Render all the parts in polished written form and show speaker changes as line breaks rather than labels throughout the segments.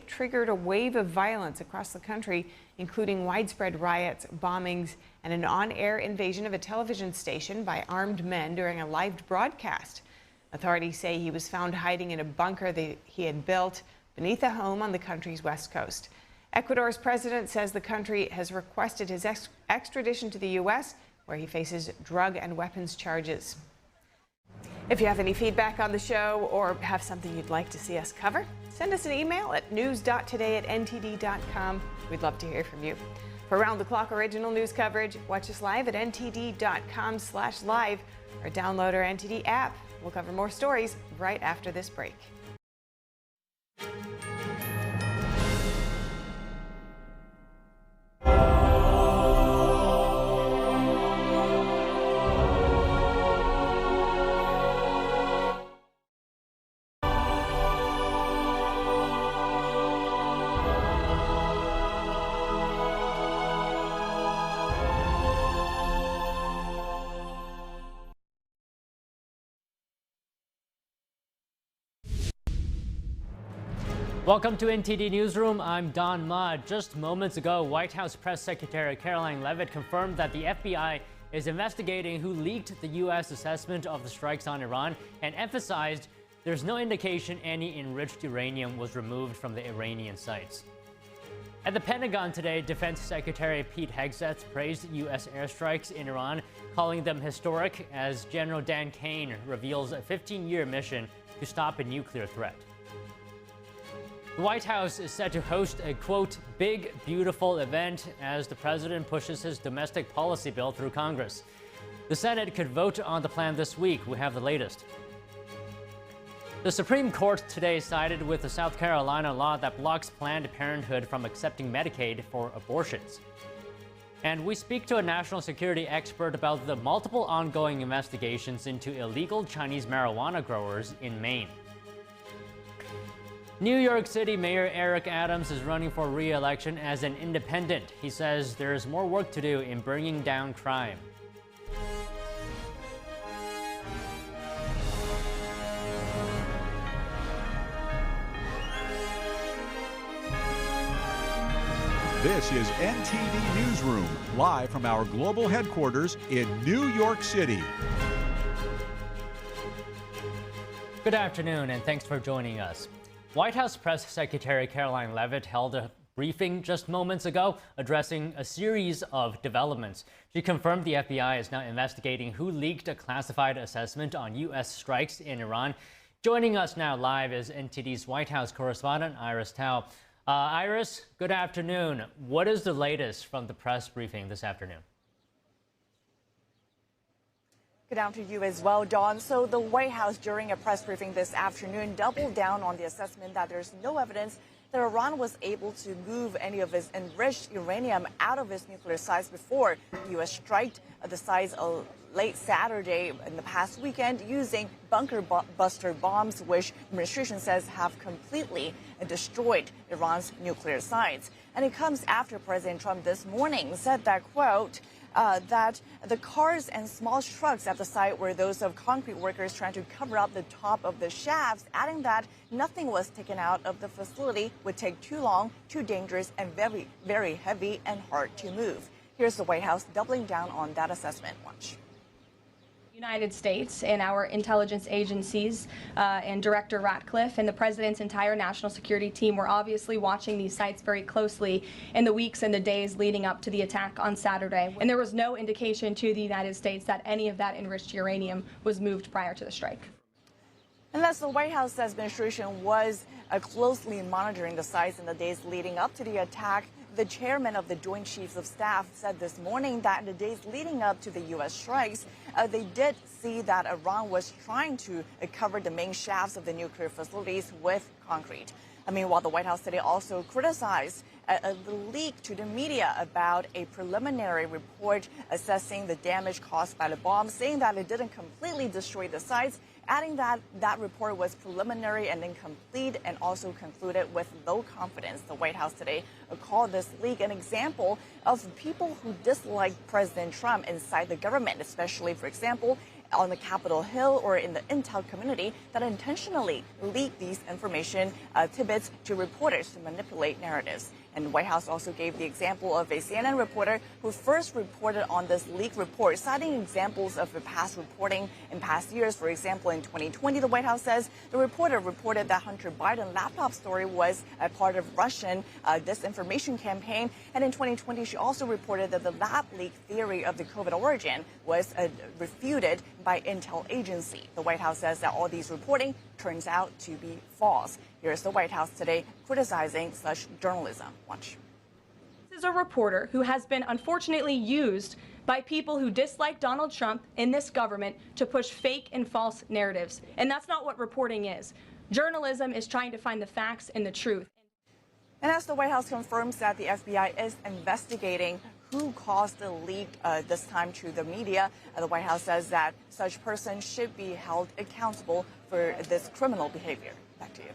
triggered a wave of violence across the country, including widespread riots, bombings, and an on-air invasion of a television station by armed men during a live broadcast. Authorities say he was found hiding in a bunker that he had built beneath a home on the country's west coast. Ecuador's president says the country has requested his extradition to the U.S., where he faces drug and weapons charges. If you have any feedback on the show or have something you'd like to see us cover, send us an email at news.today@ntd.com. We'd love to hear from you. For round-the-clock original news coverage, watch us live at ntd.com/live or download our NTD app. We'll cover more stories right after this break.
Welcome to NTD Newsroom. I'm Don Ma. Just moments ago, White House Press Secretary Caroline Leavitt confirmed that the FBI is investigating who leaked the U.S. assessment of the strikes on Iran and emphasized there's no indication any enriched uranium was removed from the Iranian sites. At the Pentagon today, Defense Secretary Pete Hegseth praised U.S. airstrikes in Iran, calling them historic, as General Dan Kane reveals a 15-year mission to stop a nuclear threat. The White House is set to host a, quote, big, beautiful event as the president pushes his domestic policy bill through Congress. The Senate could vote on the plan this week. We have the latest. The Supreme Court today sided with the South Carolina law that blocks Planned Parenthood from accepting Medicaid for abortions. And we speak to a national security expert about the multiple ongoing investigations into illegal Chinese marijuana growers in Maine. New York City Mayor Eric Adams is running for re-election as an independent. He says there is more work to do in bringing down crime.
This is NTD Newsroom, live from our global headquarters in New York City.
Good afternoon, and thanks for joining us. White House Press Secretary Caroline Leavitt held a briefing just moments ago addressing a series of developments. She confirmed the FBI is now investigating who leaked a classified assessment on U.S. strikes in Iran. Joining us now live is NTD's White House correspondent Iris Tao. Iris, good afternoon. What is the latest from the press briefing this afternoon?
Good afternoon to you as well, Dawn. So the White House, during a press briefing this afternoon, doubled down on the assessment that there's no evidence that Iran was able to move any of its enriched uranium out of its nuclear sites before the U.S. struck the sites late Saturday in the past weekend using bunker buster bombs, which the administration says have completely destroyed Iran's nuclear sites. And it comes after President Trump this morning said that, quote, that the cars and small trucks at the site were those of concrete workers trying to cover up the top of the shafts, adding that nothing was taken out of the facility, would take too long, too dangerous, and very, very heavy and hard to move. Here's the White House doubling down on that assessment. Watch.
United States and our intelligence agencies and Director Ratcliffe and the President's entire national security team were obviously watching these sites very closely in the weeks and the days leading up to the attack on Saturday. And there was no indication to the United States that any of that enriched uranium was moved prior to the strike.
And thus, the White House administration was closely monitoring the sites in the days leading up to the attack. The chairman of the Joint Chiefs of Staff said this morning that in the days leading up to the U.S. strikes, they did see that Iran was trying to cover the main shafts of the nuclear facilities with concrete. Meanwhile, the White House today also criticized the leak to the media about a preliminary report assessing the damage caused by the bomb, saying that it didn't completely destroy the sites, adding that that report was preliminary and incomplete and also concluded with low confidence. The White House today called this leak an example of people who dislike President Trump inside the government, especially, for example, on the Capitol Hill or in the intel community that intentionally leak these information tidbits to reporters to manipulate narratives. And the White House also gave the example of a CNN reporter who first reported on this leaked report, citing examples of the past reporting in past years. For example, in 2020, the White House says the reporter reported that Hunter Biden laptop story was a part of Russian disinformation campaign. And in 2020, she also reported that the lab leak theory of the COVID origin was refuted by intel agency. The White House says that all these reporting turns out to be false. Here's the White House today criticizing such journalism. Watch.
This is a reporter who has been unfortunately used by people who dislike Donald Trump in this government to push fake and false narratives. And that's not what reporting is. Journalism is trying to find the facts and the truth.
And as the White House confirms that the FBI is investigating who caused the leak this time to the media, the White House says that such person should be held accountable for this criminal behavior. Back to you.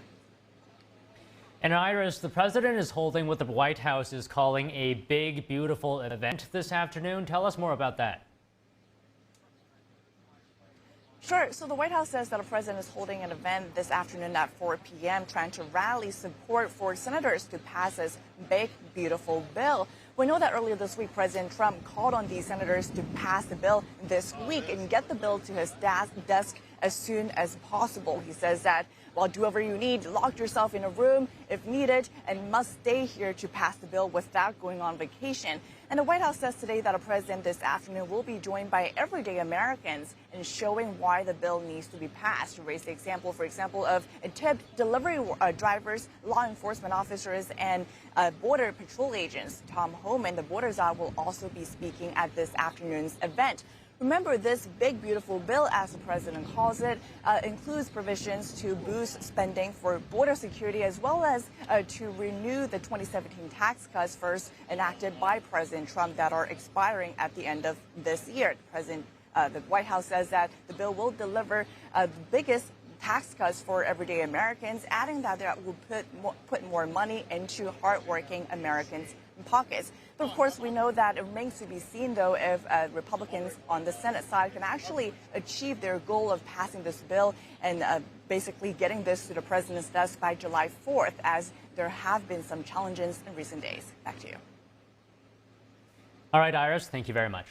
And Iris, the president is holding what the White House is calling a big, beautiful event this afternoon. Tell us more about that.
Sure. So the White House says that the president is holding an event this afternoon at 4 p.m. trying to rally support for senators to pass this big, beautiful bill. We know that earlier this week, President Trump called on these senators to pass the bill this week and get the bill to his desk as soon as possible. He says that, well, do whatever you need, lock yourself in a room if needed, and must stay here to pass the bill without going on vacation. And the White House says today that the president this afternoon will be joined by everyday Americans in showing why the bill needs to be passed. To raise the example, for example, of tipped delivery drivers, law enforcement officers, and Border Patrol agents. Tom Homan, the border czar, will also be speaking at this afternoon's event. Remember, this big, beautiful bill, as the president calls it, includes provisions to boost spending for border security, as well as to renew the 2017 tax cuts first enacted by President Trump that are expiring at the end of this year. The White House says that the bill will deliver the biggest tax cuts for everyday Americans, adding that it will put more money into hardworking Americans' pockets. But of course, we know that it remains to be seen, though, if Republicans on the Senate side can actually achieve their goal of passing this bill and basically getting this to the president's desk by July 4th, as there have been some challenges in recent days. Back to you.
All right, Iris, thank you very much.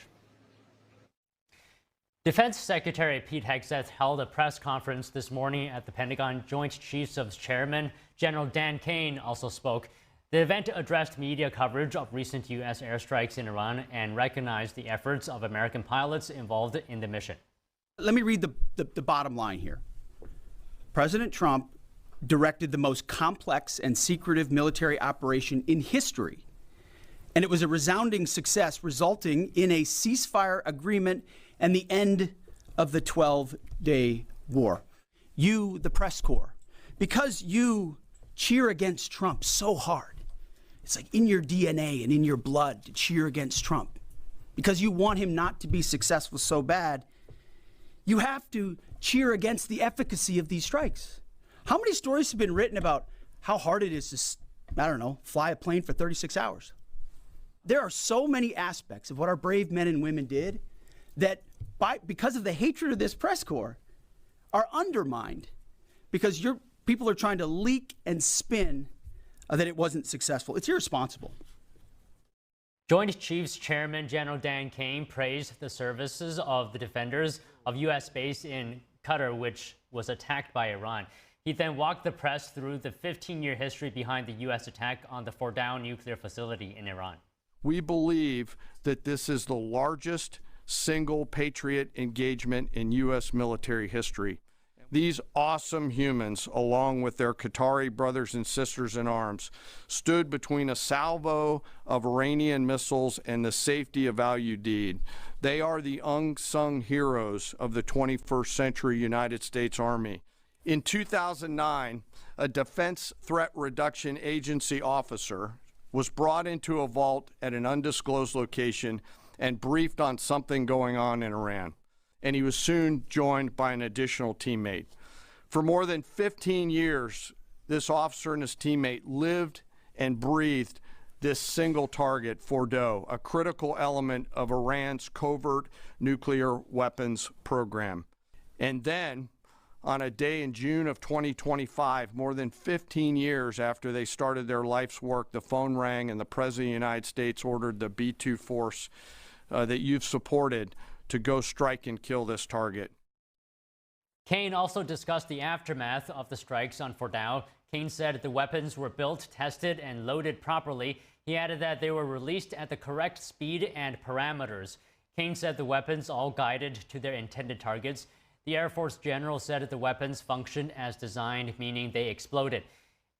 Defense Secretary Pete Hegseth held a press conference this morning at the Pentagon. Joint Chiefs of Chairman General Dan Kane also spoke. The event addressed media coverage of recent U.S. airstrikes in Iran and recognized the efforts of American pilots involved in the mission.
Let me read the bottom line here. President Trump directed the most complex and secretive military operation in history, and it was a resounding success, resulting in a ceasefire agreement and the end of the 12-day war. You, the press corps, because you cheer against Trump so hard, it's like in your DNA and in your blood to cheer against Trump, because you want him not to be successful so bad, you have to cheer against the efficacy of these strikes. How many stories have been written about how hard it is to, I don't know, fly a plane for 36 hours? There are so many aspects of what our brave men and women did that because of the hatred of this press corps are undermined because your people are trying to leak and spin that it wasn't successful. It's irresponsible.
Joint Chiefs Chairman General Dan Kane praised the services of the defenders of U.S. base in Qatar, which was attacked by Iran. He then walked the press through the 15-year history behind the U.S. attack on the Fordow nuclear facility in Iran.
We believe that this is the largest single Patriot engagement in U.S. military history. These awesome humans, along with their Qatari brothers and sisters in arms, stood between a salvo of Iranian missiles and the safety of Al Udeid. They are the unsung heroes of the 21st century United States Army. In 2009, a Defense Threat Reduction Agency officer was brought into a vault at an undisclosed location and briefed on something going on in Iran. And he was soon joined by an additional teammate. For more than 15 years, this officer and his teammate lived and breathed this single target, Fordow, a critical element of Iran's covert nuclear weapons program. And then, on a day in June of 2025, more than 15 years after they started their life's work, the phone rang and the President of the United States ordered the B-2 force that you've supported to go strike and kill this target.
Kane also discussed the aftermath of the strikes on Fordow. Kane said the weapons were built, tested, and loaded properly. He added that they were released at the correct speed and parameters. Kane said the weapons all guided to their intended targets. The Air Force general said the weapons functioned as designed, meaning they exploded.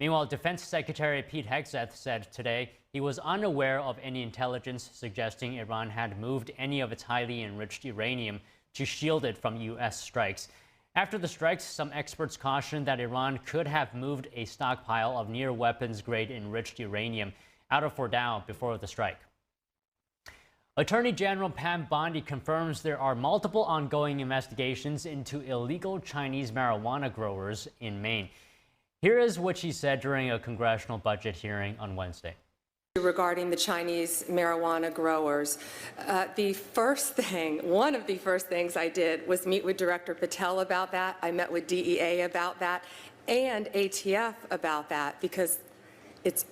Meanwhile, Defense Secretary Pete Hegseth said today he was unaware of any intelligence suggesting Iran had moved any of its highly enriched uranium to shield it from U.S. strikes. After the strikes, some experts cautioned that Iran could have moved a stockpile of near-weapons-grade enriched uranium out of Fordow before the strike. Attorney General Pam Bondi confirms there are multiple ongoing investigations into illegal Chinese marijuana growers in Maine. Here is what she said during a congressional budget hearing on Wednesday.
Regarding the Chinese marijuana growers, one of the first things I did was meet with Director Patel about that. I met with DEA about that and ATF about that because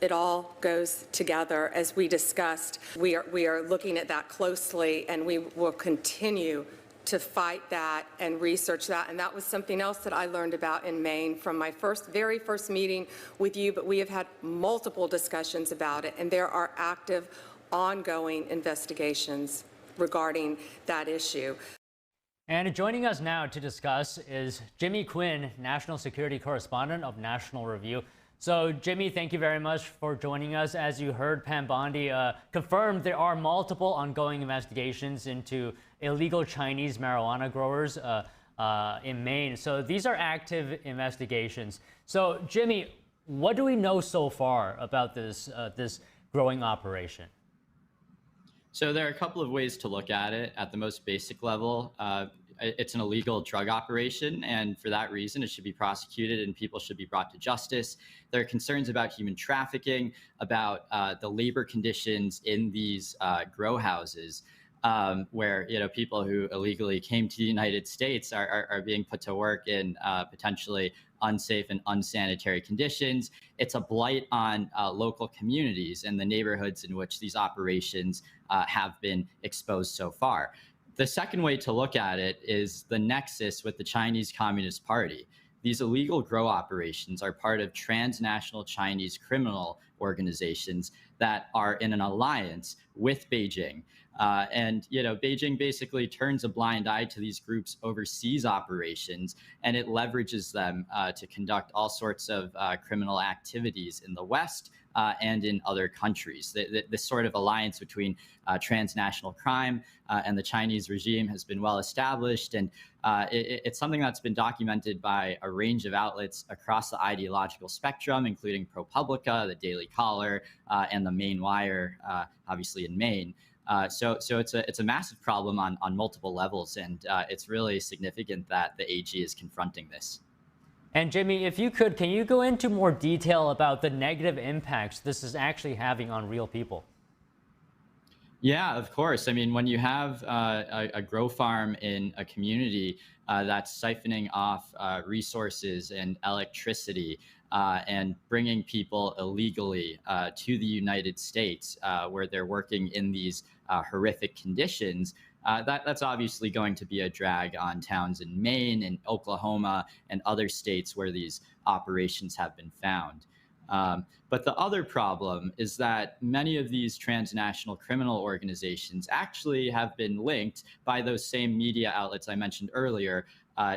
it all goes together. As we discussed, we are looking at that closely, and we will continue to fight that and research that. And that was something else that I learned about in Maine from my very first meeting with you, but we have had multiple discussions about it, and there are active, ongoing investigations regarding that issue.
And joining us now to discuss is Jimmy Quinn, National Security Correspondent of National Review. So, Jimmy, thank you very much for joining us. As you heard, Pam Bondi confirmed there are multiple ongoing investigations into illegal Chinese marijuana growers in Maine. So these are active investigations. So, Jimmy, what do we know so far about this growing operation?
So there are a couple of ways to look at it. At the most basic level, it's an illegal drug operation, and for that reason, it should be prosecuted and people should be brought to justice. There are concerns about human trafficking, about the labor conditions in these grow houses, where people who illegally came to the United States are being put to work in potentially unsafe and unsanitary conditions. It's a blight on local communities and the neighborhoods in which these operations have been exposed so far. The second way to look at it is the nexus with the Chinese Communist Party. These illegal grow operations are part of transnational Chinese criminal organizations that are in an alliance with Beijing. And Beijing basically turns a blind eye to these groups' overseas operations, and it leverages them to conduct all sorts of criminal activities in the West and in other countries. This sort of alliance between transnational crime and the Chinese regime has been well established, and it's something that's been documented by a range of outlets across the ideological spectrum, including ProPublica, the Daily Caller, and the Maine Wire, obviously in Maine. So it's a massive problem on multiple levels, and it's really significant that the AG is confronting this.
And Jimmy, if you could, can you go into more detail about the negative impacts this is actually having on real people?
Yeah, of course. I mean, when you have a grow farm in a community that's siphoning off resources and electricity and bringing people illegally to the United States where they're working in these horrific conditions, that's obviously going to be a drag on towns in Maine and Oklahoma and other states where these operations have been found. But the other problem is that many of these transnational criminal organizations actually have been linked by those same media outlets I mentioned earlier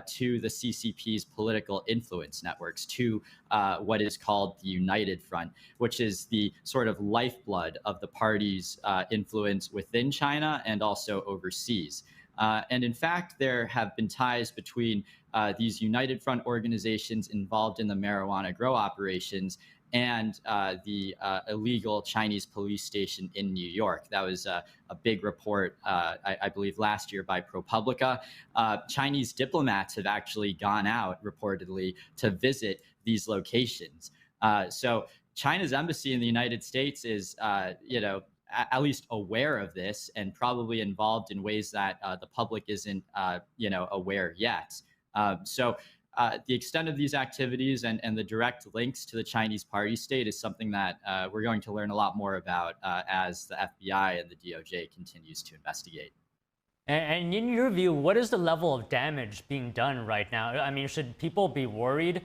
to the CCP's political influence networks, to what is called the United Front, which is the sort of lifeblood of the party's influence within China and also overseas. And in fact, there have been ties between these United Front organizations involved in the marijuana grow operations and the illegal Chinese police station in New York. That was a big report, I believe, last year by ProPublica. Chinese diplomats have actually gone out, reportedly, to visit these locations. So China's embassy in the United States is, at least aware of this and probably involved in ways that the public isn't, aware yet. The extent of these activities and the direct links to the Chinese party state is something that we're going to learn a lot more about as the FBI and the DOJ continues to investigate.
And in your view, what is the level of damage being done right now? I mean, should people be worried?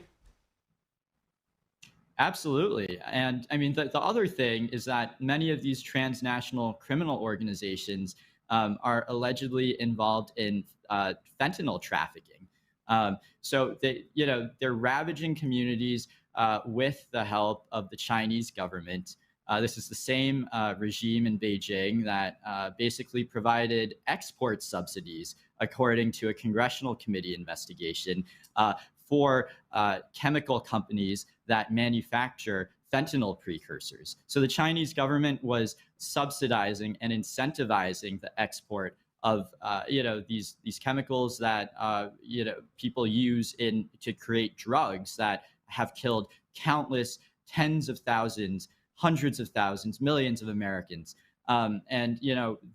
Absolutely. And I mean, the other thing is that many of these transnational criminal organizations are allegedly involved in fentanyl trafficking. So they're ravaging communities with the help of the Chinese government. This is the same regime in Beijing that basically provided export subsidies, according to a congressional committee investigation, for chemical companies that manufacture fentanyl precursors. So the Chinese government was subsidizing and incentivizing the export of these chemicals that people use to create drugs that have killed countless tens of thousands, hundreds of thousands, millions of Americans.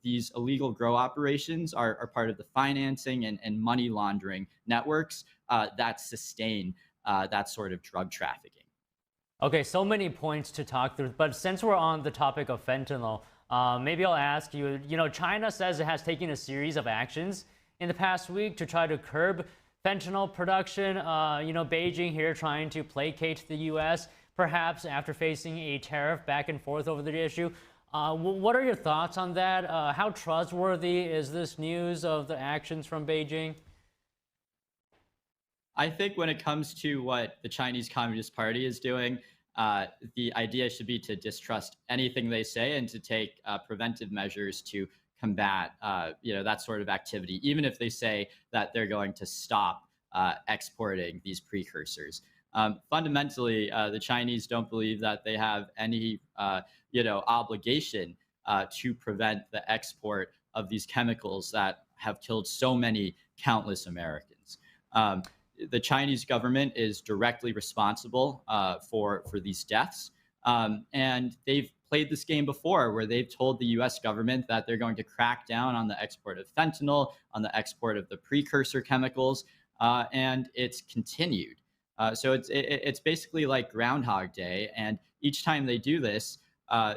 These illegal grow operations are part of the financing and money laundering networks that sustain that sort of drug trafficking.
Okay, so many points to talk through, but since we're on the topic of fentanyl, maybe I'll ask you, China says it has taken a series of actions in the past week to try to curb fentanyl production. Beijing here trying to placate the U.S., perhaps after facing a tariff back and forth over the issue. What are your thoughts on that? How trustworthy is this news of the actions from Beijing?
I think when it comes to what the Chinese Communist Party is doing, the idea should be to distrust anything they say and to take preventive measures to combat that sort of activity, even if they say that they're going to stop exporting these precursors. Fundamentally, the Chinese don't believe that they have any obligation to prevent the export of these chemicals that have killed so many countless Americans. The Chinese government is directly responsible for these deaths. And they've played this game before where they've told the US government that they're going to crack down on the export of fentanyl, on the export of the precursor chemicals, and it's continued. So it's basically like Groundhog Day. And each time they do this,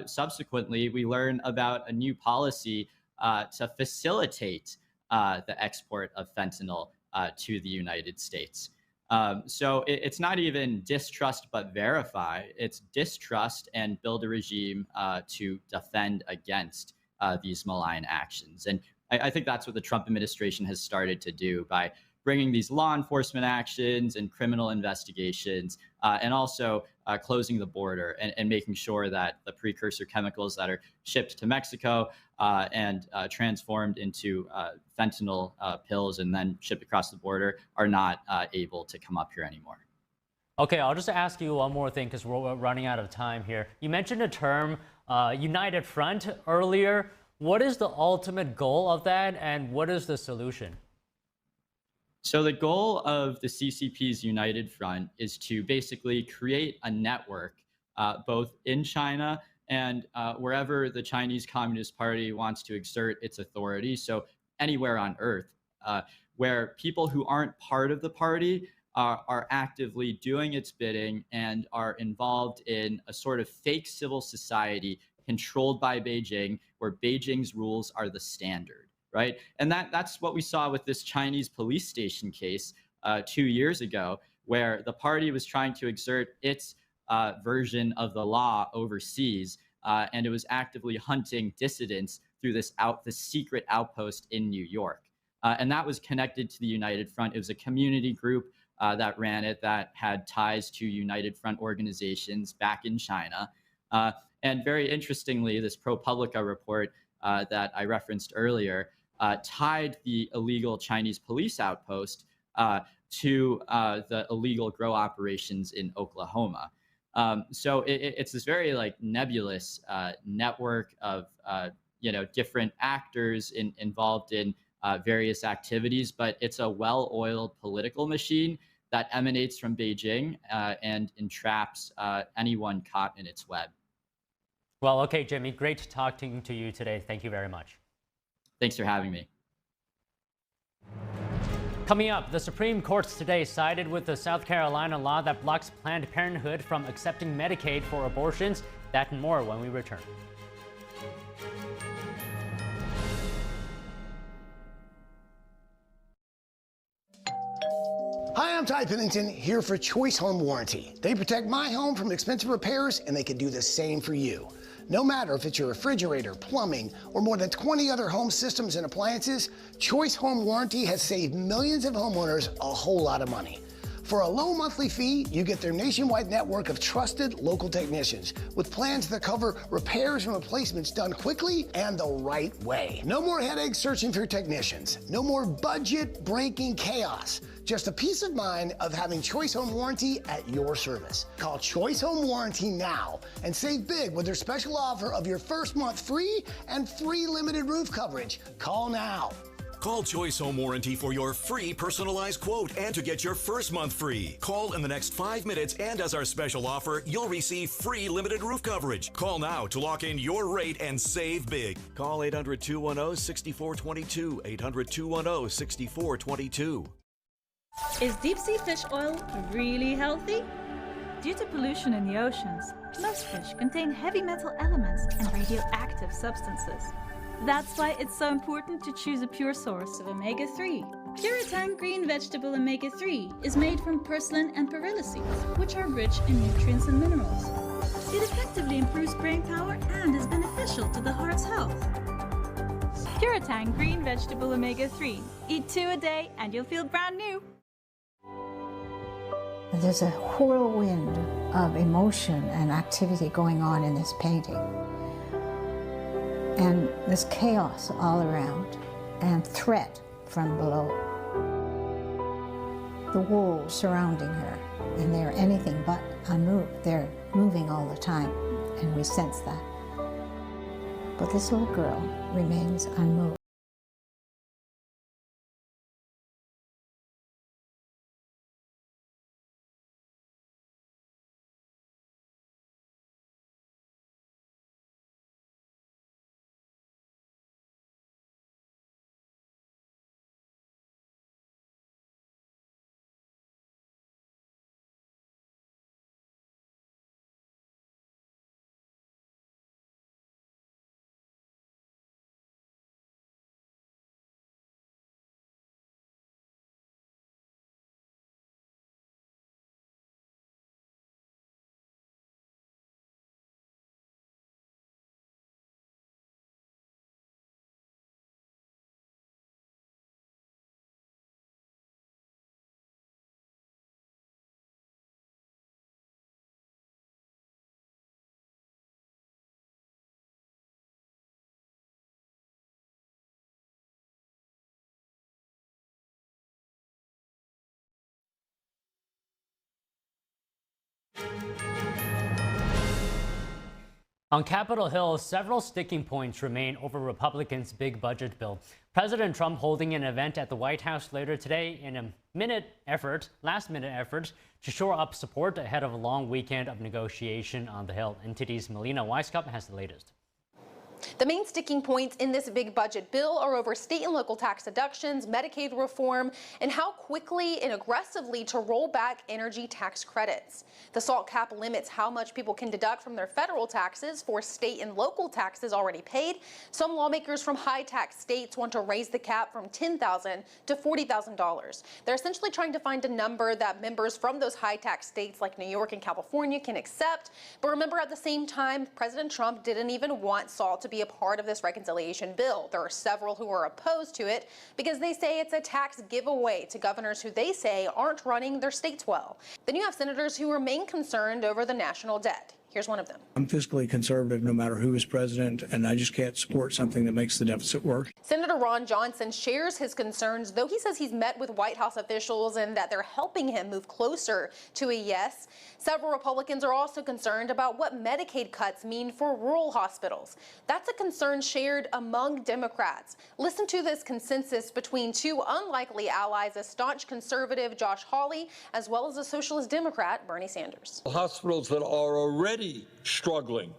subsequently, we learn about a new policy to facilitate the export of fentanyl to the United States. So it's not even distrust but verify. It's distrust and build a regime to defend against these malign actions. And I think that's what the Trump administration has started to do by bringing these law enforcement actions and criminal investigations, and also closing the border and making sure that the precursor chemicals that are shipped to Mexico and transformed into fentanyl pills and then shipped across the border are not able to come up here anymore.
Okay, I'll just ask you one more thing because we're running out of time here. You mentioned the term United Front earlier. What is the ultimate goal of that, and what is the solution?
So the goal of the CCP's United Front is to basically create a network, both in China and wherever the Chinese Communist Party wants to exert its authority, so anywhere on Earth, where people who aren't part of the party are actively doing its bidding and are involved in a sort of fake civil society controlled by Beijing, where Beijing's rules are the standard. Right. And that's what we saw with this Chinese police station case 2 years ago, where the party was trying to exert its version of the law overseas. And it was actively hunting dissidents through this secret outpost in New York. And that was connected to the United Front. It was a community group that ran it that had ties to United Front organizations back in China. And very interestingly, this ProPublica report that I referenced earlier tied the illegal Chinese police outpost to the illegal grow operations in Oklahoma. So it's this very nebulous network of different actors involved in various activities, but it's a well-oiled political machine that emanates from Beijing and entraps anyone caught in its web.
Well, okay, Jimmy, great talking to you today. Thank you very much.
Thanks for having me.
Coming up, the Supreme Court today sided with the South Carolina law that blocks Planned Parenthood from accepting Medicaid for abortions. That and more when we return.
Hi, I'm Ty Pennington, here for Choice Home Warranty. They protect my home from expensive repairs, and they can do the same for you. No matter if it's your refrigerator, plumbing, or more than 20 other home systems and appliances, Choice Home Warranty has saved millions of homeowners a whole lot of money. For a low monthly fee, you get their nationwide network of trusted local technicians with plans that cover repairs and replacements done quickly and the right way. No more headaches searching for technicians. No more budget-breaking chaos. Just a peace of mind of having Choice Home Warranty at your service. Call Choice Home Warranty now and save big with their special offer of your first month free and free limited roof coverage. Call now.
Call Choice Home Warranty for your free personalized quote and to get your first month free. Call in the next 5 minutes, and as our special offer, you'll receive free limited roof coverage. Call now to lock in your rate and save big. Call 800-210-6422. 800-210-6422.
Is deep sea fish oil really healthy? Due to pollution in the oceans, most fish contain heavy metal elements and radioactive substances. That's why it's so important to choose a pure source of omega-3. Puritang green vegetable omega-3 is made from purslane and perilla seeds, which are rich in nutrients and minerals. It effectively improves brain power and is beneficial to the heart's health. Puritang green vegetable omega-3. Eat 2 a day and you'll feel brand new.
There's a whirlwind of emotion and activity going on in this painting. And there's chaos all around and threat from below. The wolves surrounding her, and they're anything but unmoved. They're moving all the time, and we sense that. But this little girl remains unmoved.
On Capitol Hill, several sticking points remain over Republicans' big budget bill. President Trump holding an event at the White House later today in a last-minute effort to shore up support ahead of a long weekend of negotiation on the Hill. NTD's Melina Weisskopf has the latest.
The main sticking points in this big budget bill are over state and local tax deductions, Medicaid reform, and how quickly and aggressively to roll back energy tax credits. The SALT cap limits how much people can deduct from their federal taxes for state and local taxes already paid. Some lawmakers from high-tax states want to raise the cap from $10,000 to $40,000. They're essentially trying to find a number that members from those high-tax states like New York and California can accept. But remember, at the same time, President Trump didn't even want SALT to be a part of this reconciliation bill. There are several who are opposed to it because they say it's a tax giveaway to governors who they say aren't running their states well. Then you have senators who remain concerned over the national debt. Here's one of them.
I'm fiscally conservative no matter who is president, and I just can't support something that makes the deficit work.
Senator Ron Johnson shares his concerns, though he says he's met with White House officials and that they're helping him move closer to a yes. Several Republicans are also concerned about what Medicaid cuts mean for rural hospitals. That's a concern shared among Democrats. Listen to this consensus between two unlikely allies, a staunch conservative, Josh Hawley, as well as a socialist Democrat, Bernie Sanders.
Hospitals that are already struggling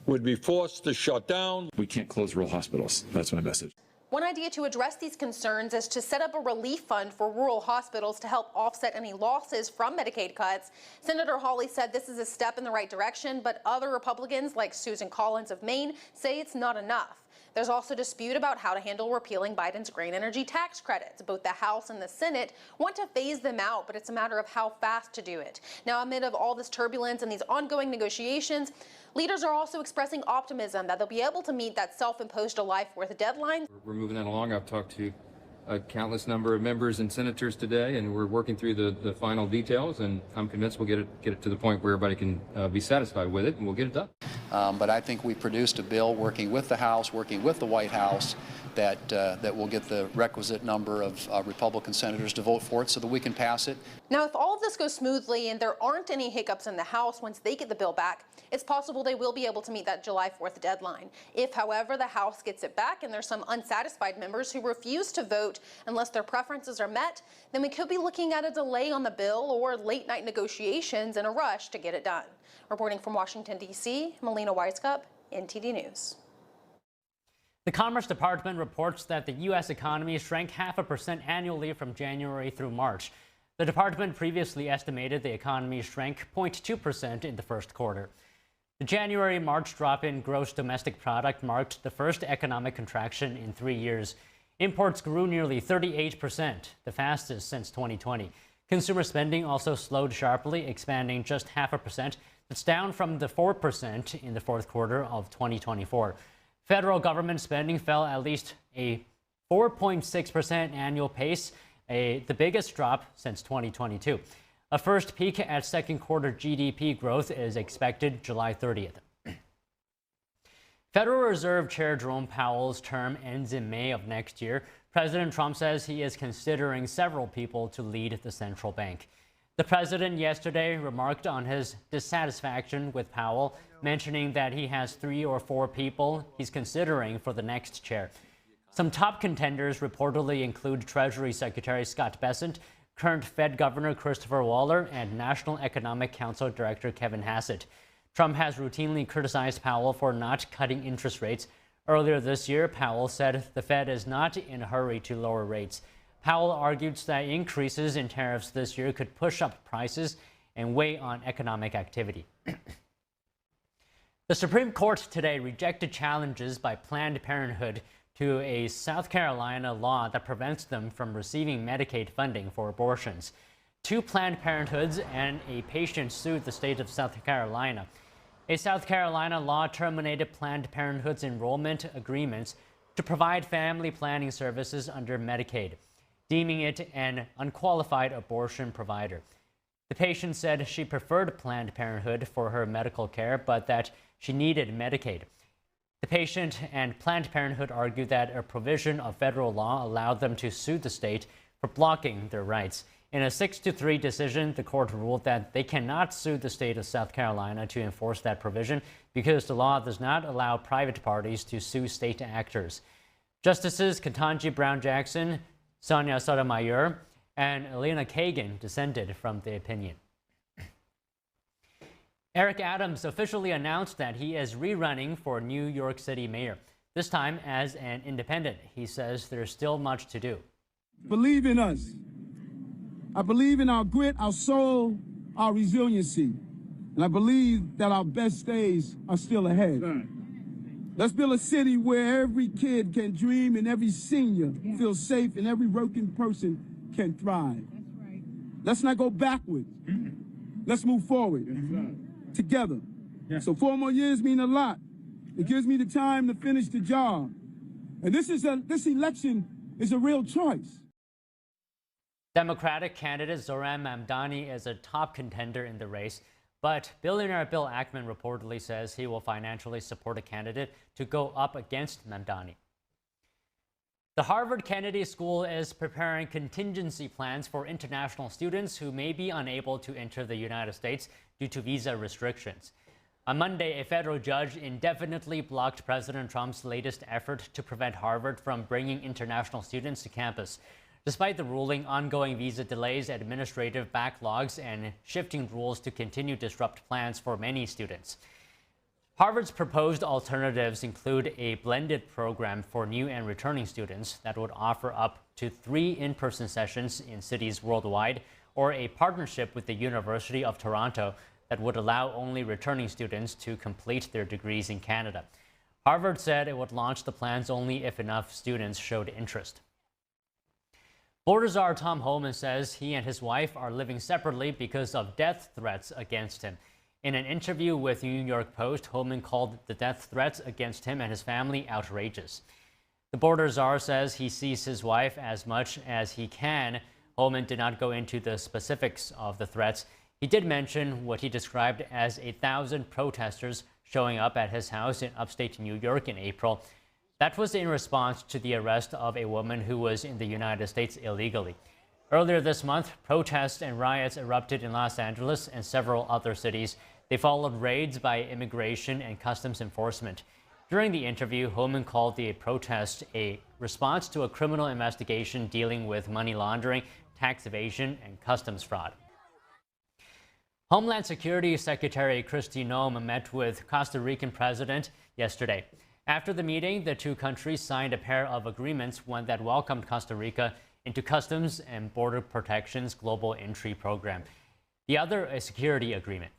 would be forced to shut down.
We can't close rural hospitals. That's my message.
One idea to address these concerns is to set up a relief fund for rural hospitals to help offset any losses from Medicaid cuts. Senator Hawley said this is a step in the right direction, but other Republicans like Susan Collins of Maine say it's not enough. There's also dispute about how to handle repealing Biden's green energy tax credits. Both the House and the Senate want to phase them out, but it's a matter of how fast to do it. Now, amid of all this turbulence and these ongoing negotiations, leaders are also expressing optimism that they'll be able to meet that self-imposed life-worth deadline.
We're moving that along. I've talked to a countless number of members and senators today, and we're working through the final details, and I'm convinced we'll get it to the point where everybody can be satisfied with it, and we'll get it done.
But I think we produced a bill working with the House, working with the White House, that will get the requisite number of Republican senators to vote for it so that we can pass it.
Now, if all of this goes smoothly and there aren't any hiccups in the House once they get the bill back, it's possible they will be able to meet that July 4th deadline. If, however, the House gets it back and there's some unsatisfied members who refuse to vote unless their preferences are met, then we could be looking at a delay on the bill or late-night negotiations in a rush to get it done. Reporting from Washington, D.C., Melina Weiskup, NTD News.
The Commerce Department reports that the U.S. economy shrank 0.5% annually from January through March. The department previously estimated the economy shrank 0.2% in the first quarter. The January-March drop in gross domestic product marked the first economic contraction in 3 years. Imports grew nearly 38%, the fastest since 2020. Consumer spending also slowed sharply, expanding just 0.5%. That's down from the 4% in the fourth quarter of 2024. Federal government spending fell at least a 4.6% annual pace, the biggest drop since 2022. A first peek at second quarter GDP growth is expected July 30th. Federal Reserve Chair Jerome Powell's term ends in May of next year. President Trump says he is considering several people to lead the central bank. The president yesterday remarked on his dissatisfaction with Powell, mentioning that he has 3 or 4 people he's considering for the next chair. Some top contenders reportedly include Treasury Secretary Scott Bessent, current Fed Governor Christopher Waller, and National Economic Council Director Kevin Hassett. Trump has routinely criticized Powell for not cutting interest rates. Earlier this year, Powell said the Fed is not in a hurry to lower rates. Powell argued that increases in tariffs this year could push up prices and weigh on economic activity. The Supreme Court today rejected challenges by Planned Parenthood to a South Carolina law that prevents them from receiving Medicaid funding for abortions. 2 Planned Parenthoods and a patient sued the state of South Carolina. A South Carolina law terminated Planned Parenthood's enrollment agreements to provide family planning services under Medicaid, deeming it an unqualified abortion provider. The patient said she preferred Planned Parenthood for her medical care, but that she needed Medicaid. The patient and Planned Parenthood argued that a provision of federal law allowed them to sue the state for blocking their rights. In a 6-3 decision, the court ruled that they cannot sue the state of South Carolina to enforce that provision because the law does not allow private parties to sue state actors. Justices Ketanji Brown Jackson, Sonia Sotomayor, and Elena Kagan dissented from the opinion. Eric Adams officially announced that he is rerunning for New York City mayor, this time as an independent. He says there's still much to do.
Believe in us. I believe in our grit, our soul, our resiliency. And I believe that our best days are still ahead. Let's build a city where every kid can dream and every senior feels safe and every working person can thrive. Let's not go backwards. Let's move forward together. So 4 more years mean a lot. It gives me the time to finish the job. And this election is a real choice.
Democratic candidate Zohran Mamdani is a top contender in the race. But billionaire Bill Ackman reportedly says he will financially support a candidate to go up against Mamdani. The Harvard Kennedy School is preparing contingency plans for international students who may be unable to enter the United States due to visa restrictions. On Monday, a federal judge indefinitely blocked President Trump's latest effort to prevent Harvard from bringing international students to campus. Despite the ruling, ongoing visa delays, administrative backlogs, and shifting rules to continue disrupt plans for many students. Harvard's proposed alternatives include a blended program for new and returning students that would offer up to 3 in-person sessions in cities worldwide, or a partnership with the University of Toronto that would allow only returning students to complete their degrees in Canada. Harvard said it would launch the plans only if enough students showed interest. Border czar Tom Homan says he and his wife are living separately because of death threats against him. In an interview with New York Post, Homan called the death threats against him and his family outrageous. The border czar says he sees his wife as much as he can. Homan did not go into the specifics of the threats. He did mention what he described as 1,000 protesters showing up at his house in upstate New York in April. That was in response to the arrest of a woman who was in the United States illegally. Earlier this month, protests and riots erupted in Los Angeles and several other cities. They followed raids by immigration and customs enforcement. During the interview, Homan called the protest a response to a criminal investigation dealing with money laundering, tax evasion, and customs fraud. Homeland Security Secretary Kristi Noem met with Costa Rican President yesterday. After the meeting, the two countries signed a pair of agreements, one that welcomed Costa Rica into Customs and Border Protection's Global Entry Program. The other, a security agreement.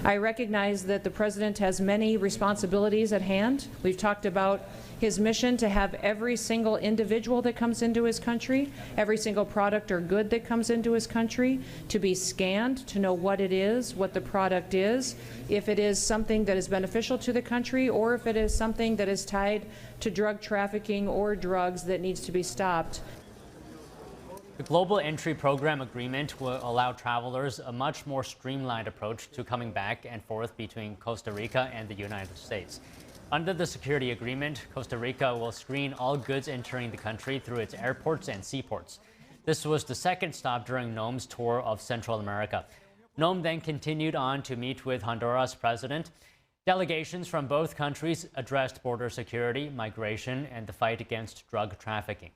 I recognize that the President has many responsibilities at hand. We've talked about his mission to have every single individual that comes into his country, every single product or good that comes into his country, to be scanned, to know what it is, what the product is, if it is something that is beneficial to the country, or if it is something that is tied to drug trafficking or drugs that needs to be stopped.
The Global Entry Program agreement will allow travelers a much more streamlined approach to coming back and forth between Costa Rica and the United States. Under the security agreement, Costa Rica will screen all goods entering the country through its airports and seaports. This was the second stop during Noem's tour of Central America. Noem then continued on to meet with Honduras President. Delegations from both countries addressed border security, migration, and the fight against drug trafficking.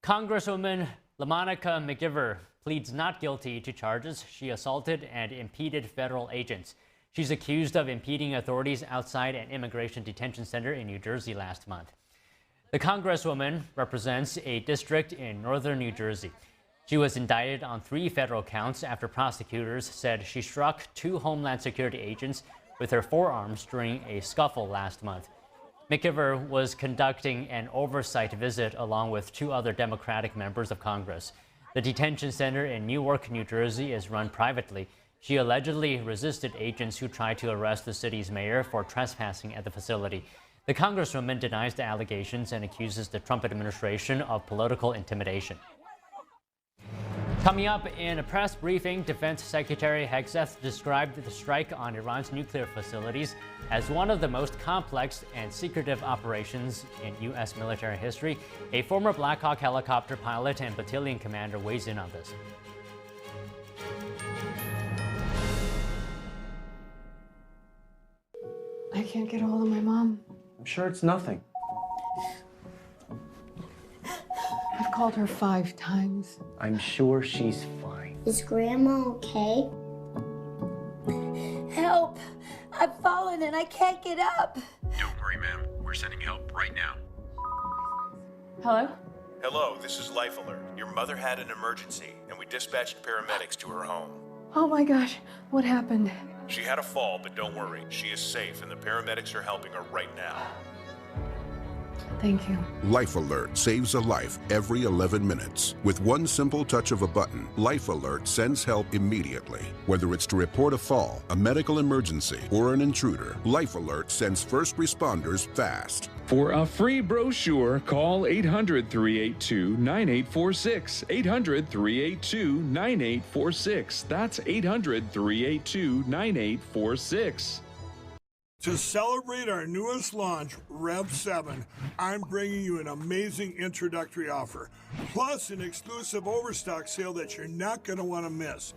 Congresswoman LaMonica McGivern pleads not guilty to charges she assaulted and impeded federal agents. She's accused of impeding authorities outside an immigration detention center in New Jersey last month. The Congresswoman represents a district in northern New Jersey. She was indicted on 3 federal counts after prosecutors said she struck 2 Homeland Security agents with her forearms during a scuffle last month. McGivern was conducting an oversight visit along with 2 other Democratic members of Congress. The detention center in Newark, New Jersey is run privately. She allegedly resisted agents who tried to arrest the city's mayor for trespassing at the facility. The Congresswoman denies the allegations and accuses the Trump administration of political intimidation. Coming up in a press briefing, Defense Secretary Hegseth described the strike on Iran's nuclear facilities as one of the most complex and secretive operations in U.S. military history. A former Black Hawk helicopter pilot and battalion commander weighs in on this.
I can't get a hold of my mom.
I'm sure it's nothing.
I've called her 5 times.
I'm sure she's fine.
Is Grandma okay? Help! I've fallen and I can't get up.
Don't worry, ma'am. We're sending help right now.
Hello?
Hello, this is Life Alert. Your mother had an emergency, and we dispatched paramedics to her home.
Oh my gosh, what happened?
She had a fall, but don't worry. She is safe, and the paramedics are helping her right now.
Thank you.
Life Alert saves a life every 11 minutes. With one simple touch of a button, Life Alert sends help immediately. Whether it's to report a fall, a medical emergency, or an intruder, Life Alert sends first responders fast.
For a free brochure, call 800-382-9846. 800-382-9846. That's 800-382-9846.
To celebrate our newest launch, Rev 7, I'm bringing you an amazing introductory offer, plus an exclusive overstock sale that you're not going to want to miss.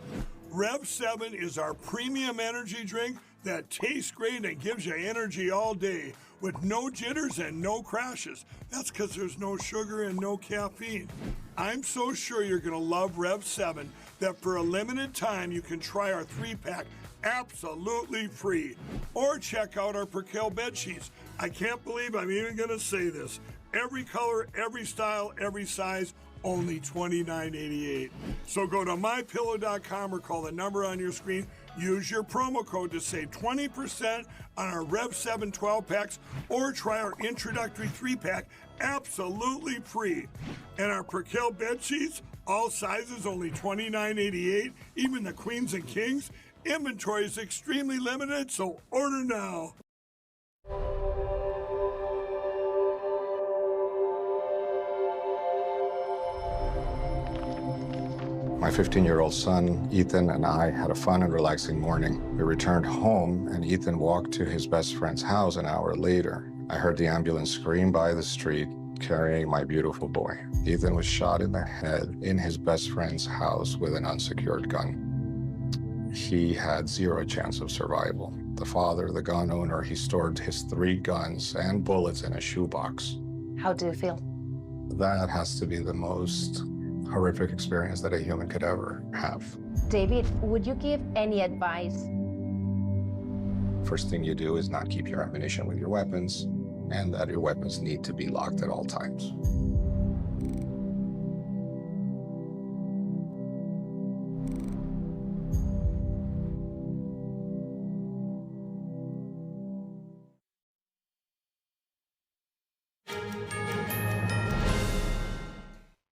Rev 7 is our premium energy drink that tastes great and gives you energy all day with no jitters and no crashes. That's because there's no sugar and no caffeine. I'm so sure you're going to love Rev 7 that for a limited time you can try our 3-pack absolutely free. Or check out our Percale bed sheets. I can't believe I'm even going to say this. Every color, every style, every size, only $29.88. So go to mypillow.com or call the number on your screen. Use your promo code to save 20% on our Rev 7 12-packs or try our introductory 3-pack absolutely free. And our Percale bed sheets, all sizes, only $29.88. Even the queens and kings. Inventory is extremely limited, so order now.
My 15-year-old son, Ethan, and I had a fun and relaxing morning. We returned home, and Ethan walked to his best friend's house an hour later. I heard the ambulance scream by the street, carrying my beautiful boy. Ethan was shot in the head in his best friend's house with an unsecured gun. He had zero chance of survival. The father, the gun owner, he stored his 3 guns and bullets in a shoebox.
How do you feel?
That has to be the most horrific experience that a human could ever have.
David, would you give any advice?
First thing you do is not keep your ammunition with your weapons, and that your weapons need to be locked at all times.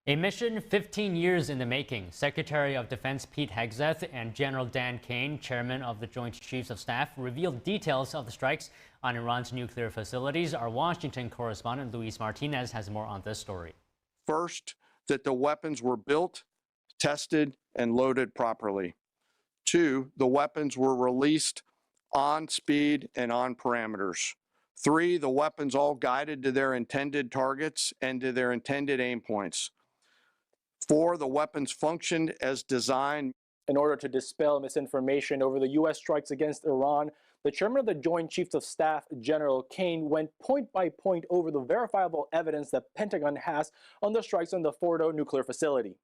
A mission 15 years in the making. Secretary of Defense Pete Hegseth and General Dan Kane, chairman of the Joint Chiefs of Staff, revealed details of the strikes on Iran's nuclear facilities. Our Washington correspondent Luis Martinez has more on this story.
First, that the weapons were built, tested, and loaded properly. 2, the weapons were released on speed and on parameters. 3, the weapons all guided to their intended targets and to their intended aim points. 4, the weapons functioned as designed.
In order to dispel misinformation over the U.S. strikes against Iran, the chairman of the Joint Chiefs of Staff, General Kane, went point by point over the verifiable evidence the Pentagon has on the strikes on the Fordo nuclear facility.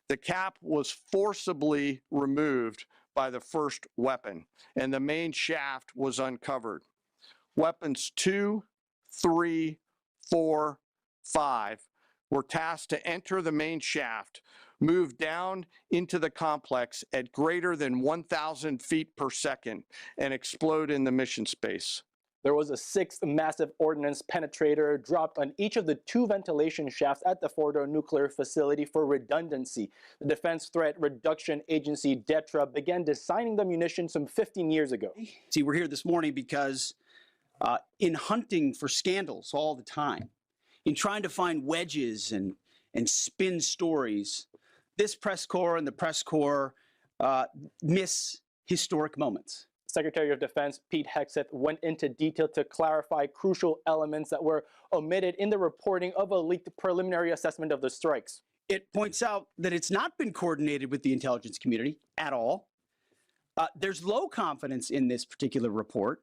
The cap was forcibly removed by the first weapon, and the main shaft was uncovered. Weapons 2, 3, 4, 5 were tasked to enter the main shaft, move down into the complex at greater than 1,000 feet per second, and explode in the mission space.
There was a 6th massive ordnance penetrator dropped on each of the 2 ventilation shafts at the Fordo nuclear facility for redundancy. The Defense Threat Reduction Agency, DETRA, began designing the munition some 15 years ago.
See, we're here this morning because in hunting for scandals all the time, in trying to find wedges and spin stories, this press corps and the press corps miss historic moments.
Secretary of Defense Pete Hegseth went into detail to clarify crucial elements that were omitted in the reporting of a leaked preliminary assessment of the strikes.
It points out that it's not been coordinated with the intelligence community at all. There's low confidence in this particular report.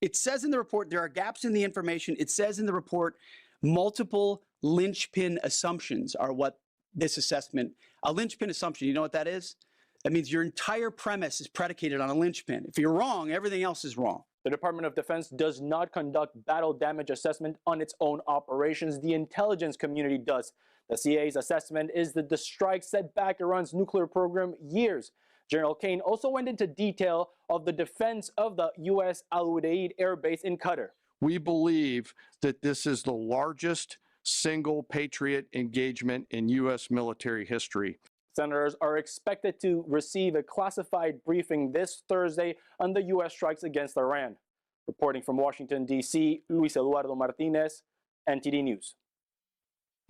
It says in the report there are gaps in the information. It says in the report multiple linchpin assumptions are what this assessment, a linchpin assumption, you know what that is? That means your entire premise is predicated on a linchpin. If you're wrong, everything else is wrong.
The Department of Defense does not conduct battle damage assessment on its own operations. The intelligence community does. The CIA's assessment is that the strike set back Iran's nuclear program years. General Kane also went into detail of the defense of the U.S. Al Udeid Air Base in Qatar.
We believe that this is the largest single Patriot engagement in U.S. military history.
Senators are expected to receive a classified briefing this Thursday on the U.S. strikes against Iran. Reporting from Washington, D.C., Luis Eduardo Martinez, NTD News.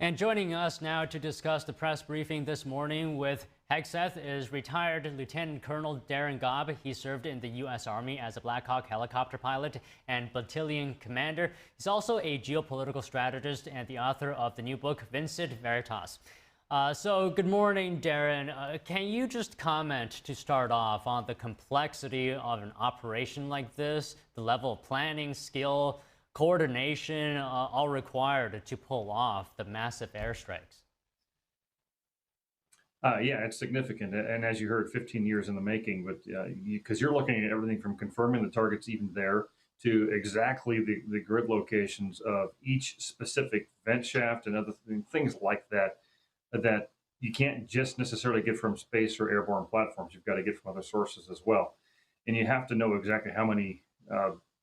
And joining us now to discuss the press briefing this morning with Hegseth is retired Lieutenant Colonel Darren Gobb. He served in the U.S. Army as a Black Hawk helicopter pilot and battalion commander. He's also a geopolitical strategist and the author of the new book, Vincit Veritas. So good morning, Darren. Can you just comment to start off on the complexity of an operation like this, the level of planning, skill, coordination, all required to pull off the massive airstrikes?
Yeah, it's significant. And as you heard, 15 years in the making, but because you're looking at everything from confirming the target's even there to exactly the grid locations of each specific vent shaft and other things like that, that you can't just necessarily get from space or airborne platforms. You've got to get from other sources as well. And you have to know exactly how many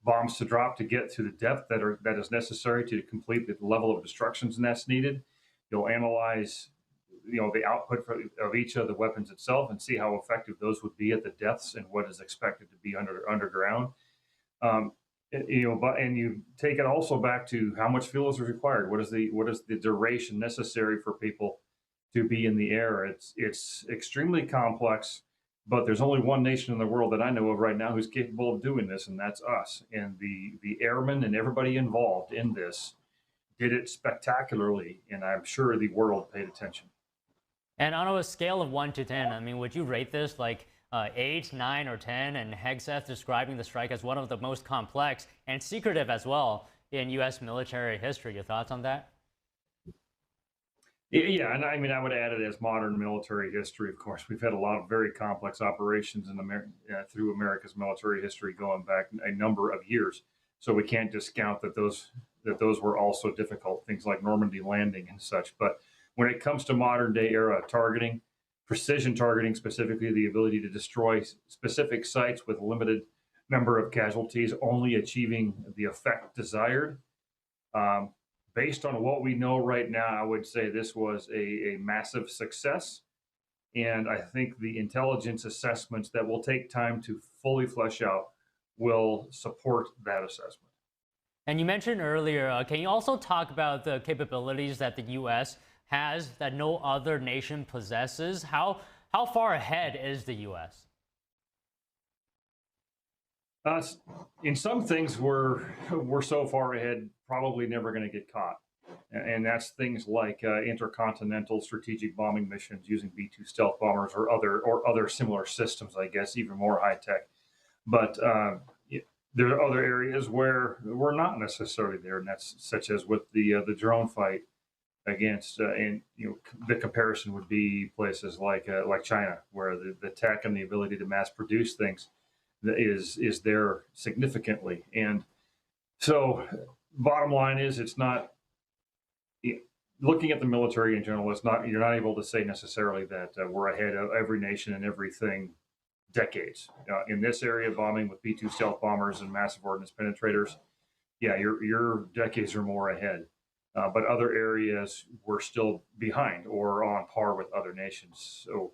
bombs to drop to get to the depth that is necessary to complete the level of destructions that's needed. You'll analyze, the output of each of the weapons itself and see how effective those would be at the depths and what is expected to be underground. And you take it also back to how much fuel is required. What is the duration necessary for people to be in the air? It's extremely complex. But there's only one nation in the world that I know of right now who's capable of doing this, and that's us. And the airmen and everybody involved in this did it spectacularly, and I'm sure the world paid attention.
And on a scale of 1 to 10, I mean, would you rate this like 8, 9, or 10? And Hegseth describing the strike as one of the most complex and secretive as well in U.S. military history. Your thoughts on that?
Yeah, and I mean, I would add it as modern military history. Of course, we've had a lot of very complex operations in through America's military history going back a number of years. So we can't discount that those were also difficult, things like Normandy landing and such. But when it comes to modern day era targeting, precision targeting, specifically the ability to destroy specific sites with limited number of casualties, only achieving the effect desired. Based on what we know right now, I would say this was a massive success. And I think the intelligence assessments that will take time to fully flesh out will support that assessment.
And you mentioned earlier, can you also talk about the capabilities that the U.S. has that no other nation possesses? How far ahead is the U.S.?
In some things, we're so far ahead, probably never going to get caught. And that's things like intercontinental strategic bombing missions using B-2 stealth bombers or other similar systems, I guess, even more high tech. But there are other areas where we're not necessarily there, and that's such as with the drone fight against, and the comparison would be places like China, where the tech and the ability to mass produce things is there significantly. And so bottom line is, it's not, looking at the military in general, you're not able to say necessarily that we're ahead of every nation and everything decades. In this area, bombing with B-2 stealth bombers and massive ordnance penetrators, yeah, you're decades or more ahead. But other areas, we're still behind or on par with other nations. So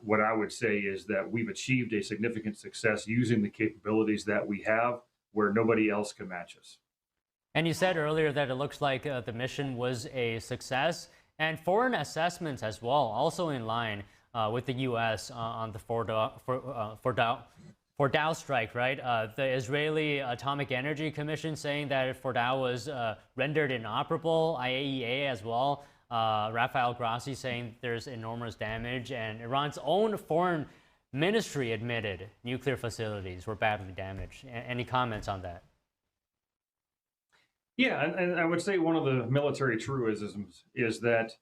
what I would say is that we've achieved a significant success using the capabilities that we have where nobody else can match us.
And you said earlier that it looks like the mission was a success, and foreign assessments as well, also in line with the U.S. On the Fordow strike, right? The Israeli Atomic Energy Commission saying that Fordow was rendered inoperable, IAEA as well. Rafael Grossi saying there's enormous damage, and Iran's own foreign ministry admitted nuclear facilities were badly damaged. Any comments on that?
Yeah, and I would say one of the military truisms is that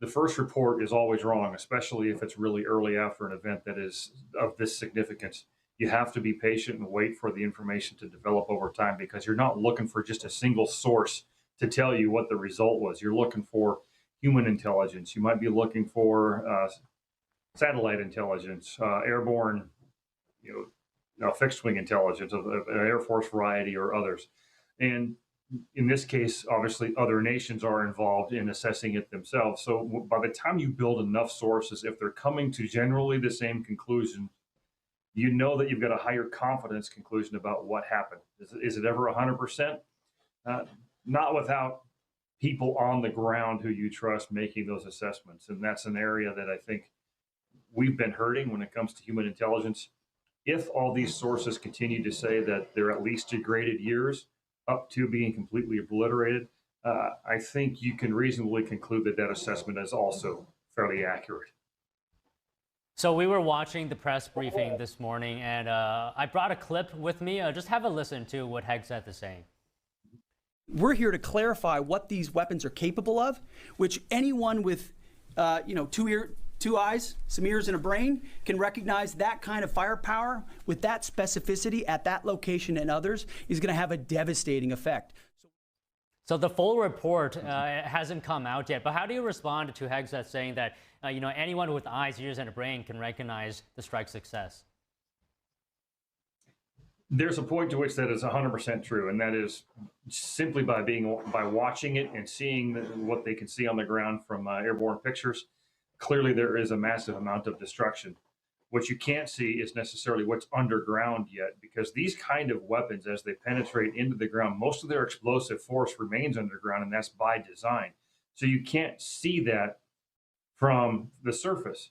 the first report is always wrong, especially if it's really early after an event that is of this significance. You have to be patient and wait for the information to develop over time, because you're not looking for just a single source to tell you what the result was. You're looking for human intelligence. You might be looking for satellite intelligence, airborne, fixed wing intelligence of an Air Force variety or others. And in this case, obviously, other nations are involved in assessing it themselves. So by the time you build enough sources, if they're coming to generally the same conclusion, you know that you've got a higher confidence conclusion about what happened. Is it ever 100%? Not without people on the ground who you trust making those assessments. And that's an area that I think we've been hurting when it comes to human intelligence. If all these sources continue to say that they're at least degraded years, up to being completely obliterated, I think you can reasonably conclude that that assessment is also fairly accurate.
So we were watching the press briefing this morning, and I brought a clip with me. Just have a listen to what Hegseth is saying.
We're here to clarify what these weapons are capable of, which anyone with, two eyes, some ears, and a brain can recognize that kind of firepower with that specificity at that location and others is going to have a devastating effect.
So the full report hasn't come out yet, but how do you respond to Hegseth saying that anyone with eyes, ears, and a brain can recognize the strike's success?
There's a point to which that is 100% true, and that is simply by watching it and seeing what they can see on the ground from airborne pictures. Clearly, there is a massive amount of destruction. What you can't see is necessarily what's underground yet, because these kind of weapons, as they penetrate into the ground, most of their explosive force remains underground, and that's by design. So you can't see that from the surface.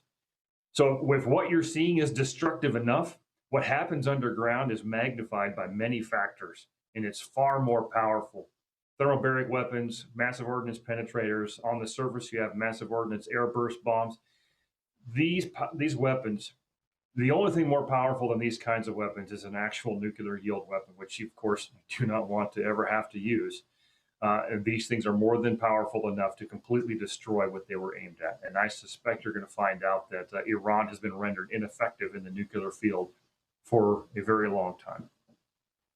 So if what you're seeing is destructive enough, what happens underground is magnified by many factors, and it's far more powerful. Thermobaric weapons, massive ordnance penetrators. On the surface, you have massive ordnance airburst bombs. These weapons, the only thing more powerful than these kinds of weapons is an actual nuclear yield weapon, which you, of course, do not want to ever have to use. And these things are more than powerful enough to completely destroy what they were aimed at. And I suspect you're going to find out that Iran has been rendered ineffective in the nuclear field for a very long time.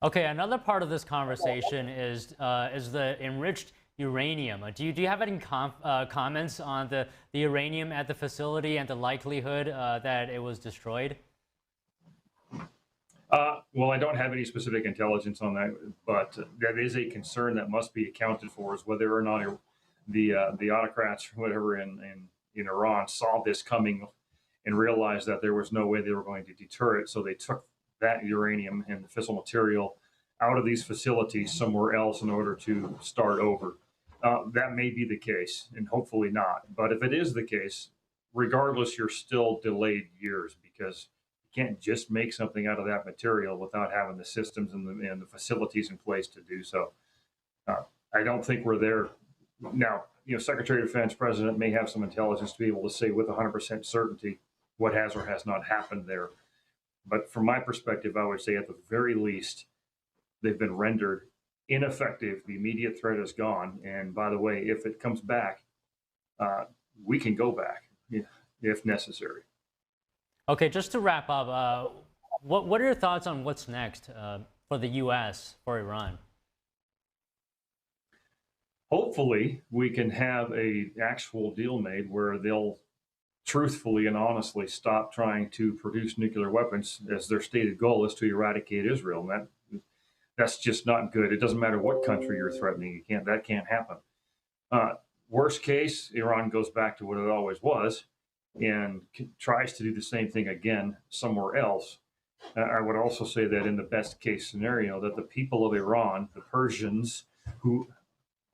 Okay, another part of this conversation is the enriched uranium. Do you have any comments on the uranium at the facility and the likelihood that it was destroyed?
Well, I don't have any specific intelligence on that, but that is a concern that must be accounted for, is whether or not the autocrats or whatever in Iran saw this coming and realized that there was no way they were going to deter it. So they took that uranium and the fissile material out of these facilities somewhere else in order to start over. That may be the case, and hopefully not. But if it is the case, regardless, you're still delayed years, because you can't just make something out of that material without having the systems and the facilities in place to do so. I don't think we're there now. Secretary of Defense, President may have some intelligence to be able to say with 100% certainty what has or has not happened there. But from my perspective, I would say at the very least, they've been rendered ineffective. The immediate threat is gone. And by the way, if it comes back, we can go back if necessary.
Okay, just to wrap up, what are your thoughts on what's next for the U.S., for Iran?
Hopefully, we can have an actual deal made where they'll truthfully and honestly stop trying to produce nuclear weapons, as their stated goal is to eradicate Israel. And that's just not good. It doesn't matter what country you're threatening. That can't happen. Worst case, Iran goes back to what it always was and tries to do the same thing again somewhere else. I would also say that in the best case scenario, that the people of Iran, the Persians, who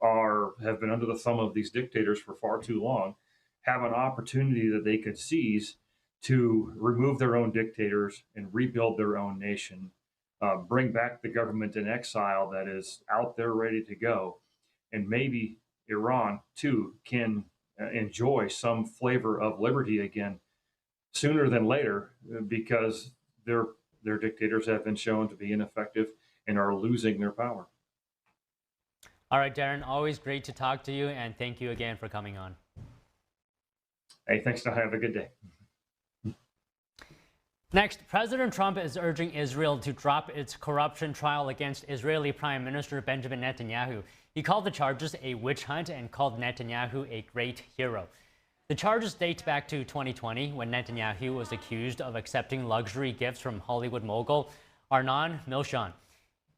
have been under the thumb of these dictators for far too long, have an opportunity that they could seize to remove their own dictators and rebuild their own nation, bring back the government in exile that is out there ready to go. And maybe Iran, too, can enjoy some flavor of liberty again sooner than later, because their dictators have been shown to be ineffective and are losing their power.
All right, Darren, always great to talk to you, and thank you again for coming on.
Hey, thanks. Have a good day.
Next, President Trump is urging Israel to drop its corruption trial against Israeli Prime Minister Benjamin Netanyahu. He called the charges a witch hunt and called Netanyahu a great hero. The charges date back to 2020, when Netanyahu was accused of accepting luxury gifts from Hollywood mogul Arnon Milchan.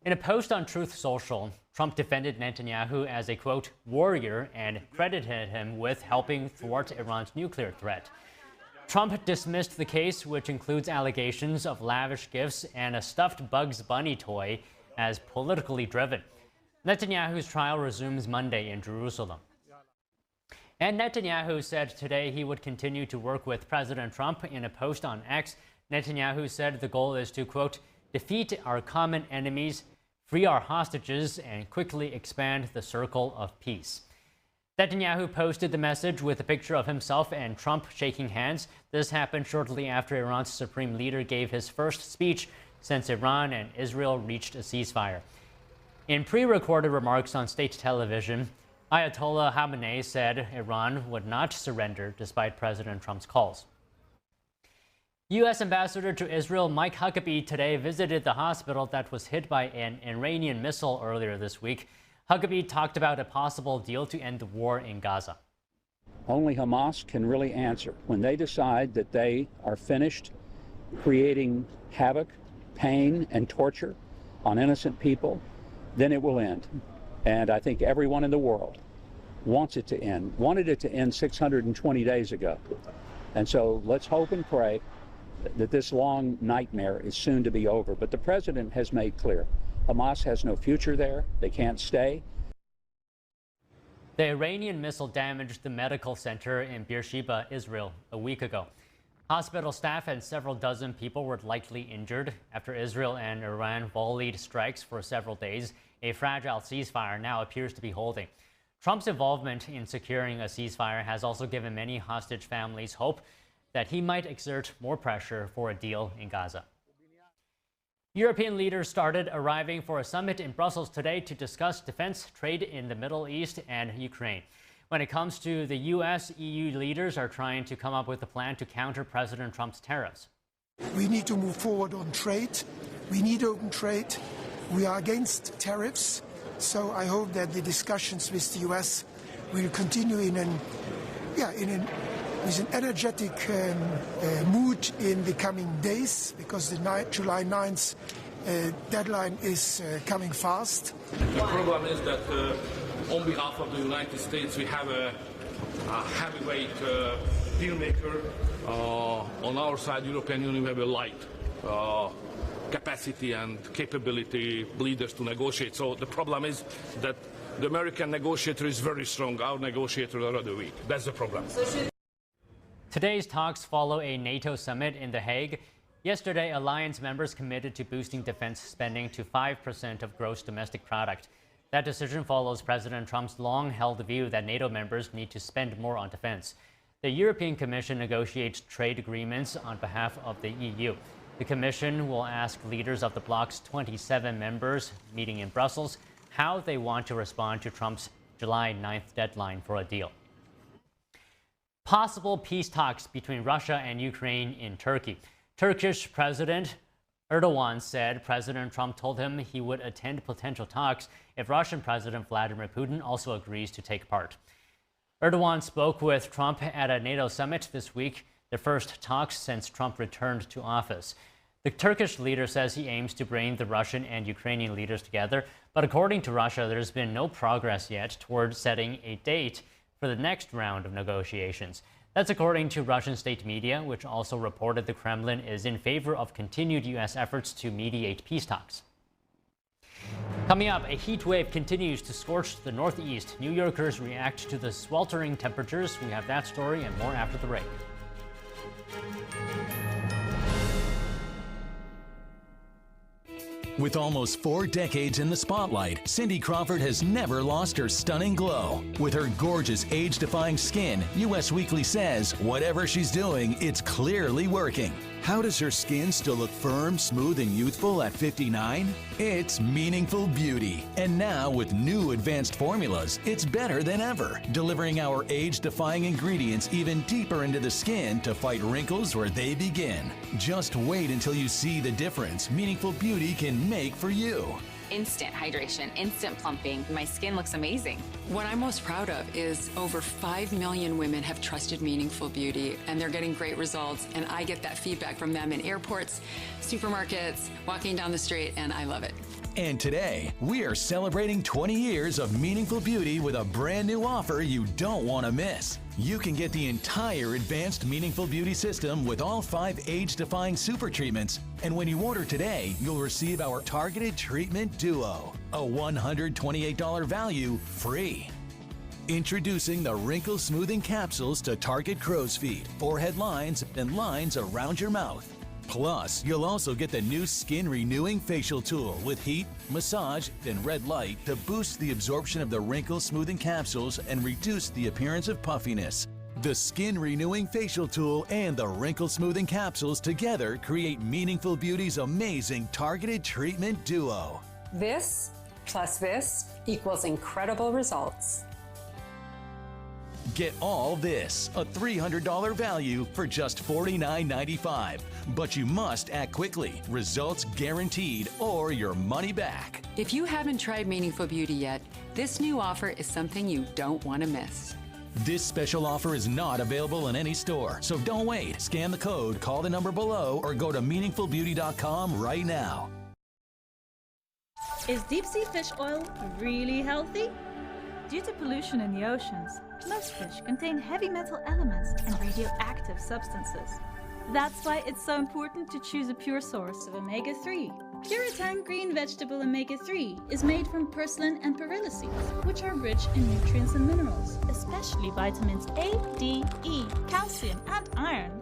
In a post on Truth Social, Trump defended Netanyahu as a, quote, warrior and credited him with helping thwart Iran's nuclear threat. Trump dismissed the case, which includes allegations of lavish gifts and a stuffed Bugs Bunny toy, as politically driven. Netanyahu's trial resumes Monday in Jerusalem. And Netanyahu said today he would continue to work with President Trump. In a post on X, Netanyahu said the goal is to, quote, defeat our common enemies, free our hostages, and quickly expand the circle of peace. Netanyahu posted the message with a picture of himself and Trump shaking hands. This happened shortly after Iran's supreme leader gave his first speech since Iran and Israel reached a ceasefire. In pre-recorded remarks on state television, Ayatollah Khamenei said Iran would not surrender despite President Trump's calls. U.S. Ambassador to Israel Mike Huckabee today visited the hospital that was hit by an Iranian missile earlier this week. Huckabee talked about a possible deal to end the war in Gaza.
Only Hamas can really answer. When they decide that they are finished creating havoc, pain, and torture on innocent people, then it will end. And I think everyone in the world wants it to end, wanted it to end 620 days ago. And so let's hope and pray that this long nightmare is soon to be over. But the president has made clear, Hamas has no future there. They can't stay.
The Iranian missile damaged the medical center in Beersheba, Israel, a week ago. Hospital staff and several dozen people were likely injured after Israel and Iran volleyed strikes for several days. A fragile ceasefire now appears to be holding. Trump's involvement in securing a ceasefire has also given many hostage families hope that he might exert more pressure for a deal in Gaza. European leaders started arriving for a summit in Brussels today to discuss defense, trade in the Middle East, and Ukraine. When it comes to the U.S., EU leaders are trying to come up with a plan to counter President Trump's tariffs.
We need to move forward on trade. We need open trade. We are against tariffs. So I hope that the discussions with the U.S. will continue with an energetic mood in the coming days, because the July 9th deadline is coming fast.
The problem is that on behalf of the United States, we have a heavyweight deal maker. On our side, European Union, we have a light capacity and capability leaders to negotiate. So the problem is that the American negotiator is very strong. Our negotiators are rather weak. That's the problem.
Today's talks follow a NATO summit in The Hague. Yesterday, alliance members committed to boosting defense spending to 5% of gross domestic product. That decision follows President Trump's long-held view that NATO members need to spend more on defense. The European Commission negotiates trade agreements on behalf of the EU. The Commission will ask leaders of the bloc's 27 members meeting in Brussels how they want to respond to Trump's July 9th deadline for a deal. Possible peace talks between Russia and Ukraine in Turkey. Turkish President Erdogan said President Trump told him he would attend potential talks if Russian President Vladimir Putin also agrees to take part. Erdogan spoke with Trump at a NATO summit this week, the first talks since Trump returned to office. The Turkish leader says he aims to bring the Russian and Ukrainian leaders together, but according to Russia, there's been no progress yet toward setting a date for the next round of negotiations. That's according to Russian state media, which also reported the Kremlin is in favor of continued U.S. efforts to mediate peace talks. Coming up, a heat wave continues to scorch the Northeast. New Yorkers react to the sweltering temperatures. We have that story and more after the break.
With almost 4 decades in the spotlight, Cindy Crawford has never lost her stunning glow. With her gorgeous, age-defying skin, US Weekly says whatever she's doing, it's clearly working. How does her skin still look firm, smooth, and youthful at 59? It's meaningful beauty. And now, with new advanced formulas, it's better than ever, delivering our age-defying ingredients even deeper into the skin to fight wrinkles where they begin. Just wait until you see the difference meaningful beauty can make for you.
Instant hydration, instant plumping. My skin looks amazing. What I'm most proud of is over 5 million women have trusted Meaningful Beauty, and they're getting great results. And I get that feedback from them in airports, supermarkets, walking down the street, and I love it.
And today, we are celebrating 20 years of meaningful beauty with a brand new offer you don't want to miss. You can get the entire advanced Meaningful Beauty system with all 5 age-defying super treatments. And when you order today, you'll receive our Targeted Treatment Duo, a $128 value free. Introducing the Wrinkle Smoothing Capsules to target crow's feet, forehead lines, and lines around your mouth. Plus, you'll also get the new Skin Renewing Facial Tool with heat, massage, and red light to boost the absorption of the wrinkle smoothing capsules and reduce the appearance of puffiness. The Skin Renewing Facial Tool and the Wrinkle Smoothing Capsules together create Meaningful Beauty's amazing targeted treatment duo.
This plus this equals incredible results.
Get all this, a $300 value, for just $49.95. But you must act quickly. Results guaranteed or your money back.
If you haven't tried Meaningful Beauty yet, this new offer is something you don't want to miss.
This special offer is not available in any store, so don't wait. Scan the code, call the number below, or go to meaningfulbeauty.com right now.
Is deep sea fish oil really healthy? Due to pollution in the oceans, most fish contain heavy metal elements and radioactive substances. That's why it's so important to choose a pure source of omega-3. Puritang Green Vegetable Omega-3 is made from purslane and perilla seeds, which are rich in nutrients and minerals, especially vitamins A, D, E, calcium, and iron.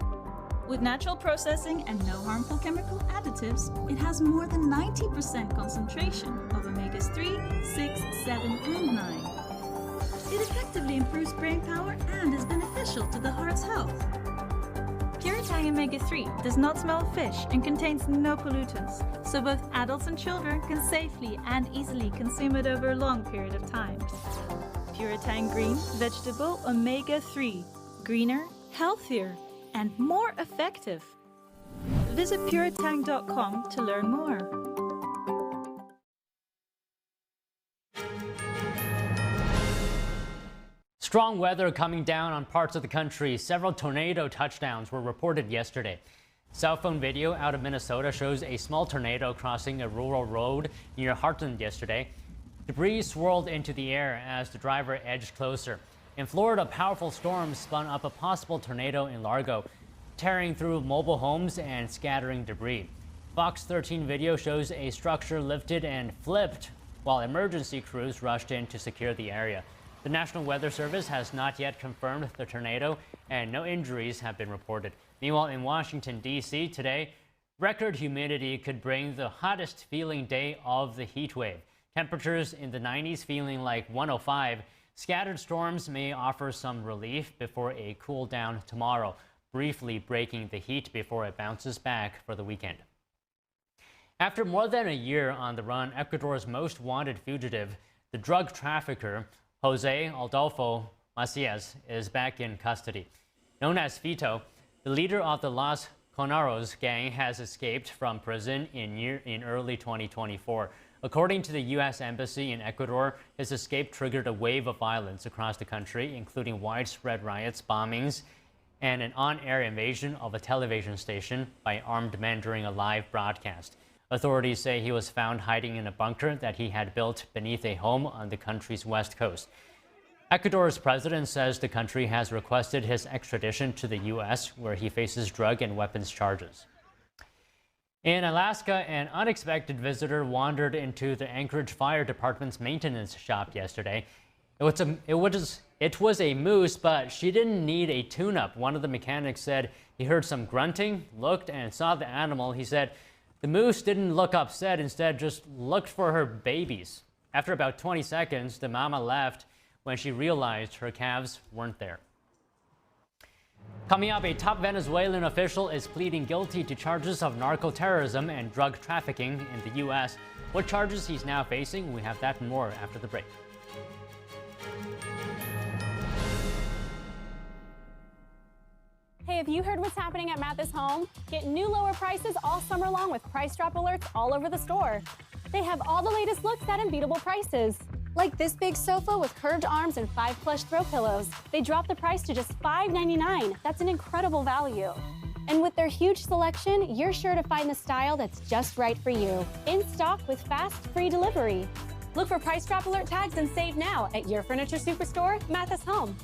With natural processing and no harmful chemical additives, it has more than 90% concentration of omegas 3, 6, 7, and 9. It effectively improves brain power and is beneficial to the heart's health. Puritang Omega-3 does not smell of fish and contains no pollutants, so both adults and children can safely and easily consume it over a long period of time. Puritang Green Vegetable Omega-3. Greener, healthier, and more effective. Visit puritang.com to learn more.
Strong weather coming down on parts of the country. Several tornado touchdowns were reported yesterday. Cell phone video out of Minnesota shows a small tornado crossing a rural road near Heartland yesterday. Debris swirled into the air as the driver edged closer. In Florida, powerful storms spun up a possible tornado in Largo, tearing through mobile homes and scattering debris. Fox 13 video shows a structure lifted and flipped while emergency crews rushed in to secure the area. The National Weather Service has not yet confirmed the tornado, and no injuries have been reported. Meanwhile, in Washington, D.C. today, record humidity could bring the hottest feeling day of the heat wave. Temperatures in the 90s feeling like 105. Scattered storms may offer some relief before a cool down tomorrow, briefly breaking the heat before it bounces back for the weekend. After more than a year on the run, Ecuador's most wanted fugitive, the drug trafficker Jose Adolfo Macias, is back in custody. Known as Fito, the leader of the Los Conaros gang has escaped from prison in early 2024. According to the U.S. Embassy in Ecuador, his escape triggered a wave of violence across the country, including widespread riots, bombings, and an on-air invasion of a television station by armed men during a live broadcast. Authorities say he was found hiding in a bunker that he had built beneath a home on the country's west coast. Ecuador's president says the country has requested his extradition to the U.S., where he faces drug and weapons charges. In Alaska, an unexpected visitor wandered into the Anchorage Fire Department's maintenance shop yesterday. It was a moose, but she didn't need a tune-up. One of the mechanics said he heard some grunting, looked, and saw the animal. He said the moose didn't look upset, instead just looked for her babies. After about 20 seconds, the mama left when she realized her calves weren't there. Coming up, a top Venezuelan official is pleading guilty to charges of narco-terrorism and drug trafficking in the U.S. What charges he's now facing? We have that and more after the break.
Hey, have you heard what's happening at Mathis Home? Get new lower prices all summer long with price drop alerts all over the store. They have all the latest looks at unbeatable prices. Like this big sofa with curved arms and 5 plush throw pillows. They dropped the price to just $5.99. That's an incredible value. And with their huge selection, you're sure to find the style that's just right for you. In stock with fast, free delivery. Look for price drop alert tags and save now at your furniture superstore, Mathis Home.